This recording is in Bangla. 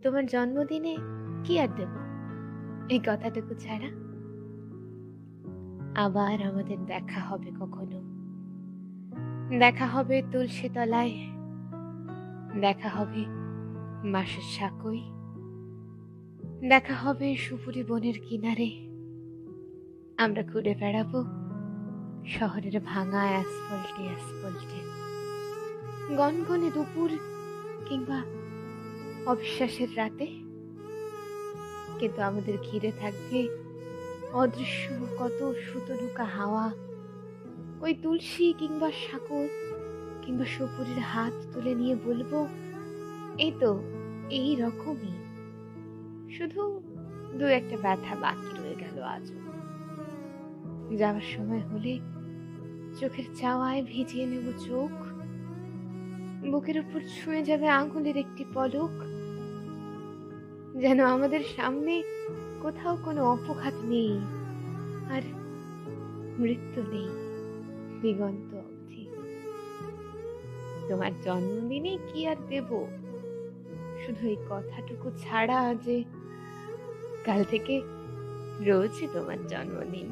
তোমার জন্মদিনে কি আর দেব এই কথাটুকু ছাড়া? আবার আমাদের দেখা হবে কখনো, দেখা হবে তুলসী তলায়, দেখা হবে বাঁশের সাঁকোয়, দেখা হবে সুপুরি বনের কিনারে। আমরা ঘুরে বেড়াবো শহরের ভাঙা অ্যাসফল্টে অ্যাসফল্টে, গনগনে দুপুর কিংবা অবিশ্বাসের রাতে। কিন্তু আমাদের ঘিরে থাকবে অদৃশ্য কত সুতনুকা হাওয়া, ওই তুলসী কিংবা সাঁকো কিংবা সুপুরির হাত তুলে নিয়ে বলবো, এই তো এই রকমই, শুধু দু একটা ব্যথা বাকি রয়ে গেল আজও। যাওয়ার সময় হলে চোখের চাওয়ায় ভিজিয়ে নেব চোখ, বুকের উপর ছুঁয়ে যাবে আঙুলের একটি পলক, যেন আমাদের সামনে কোথাও কোনো অপঘাত নেই আর মৃত্যু নেই দিগন্ত অবধি। তোমার জন্মদিনে কি আর দেব, শুধু এই কথাটুকু ছাড়া যে কাল থেকে রোজই তোমার জন্মদিন।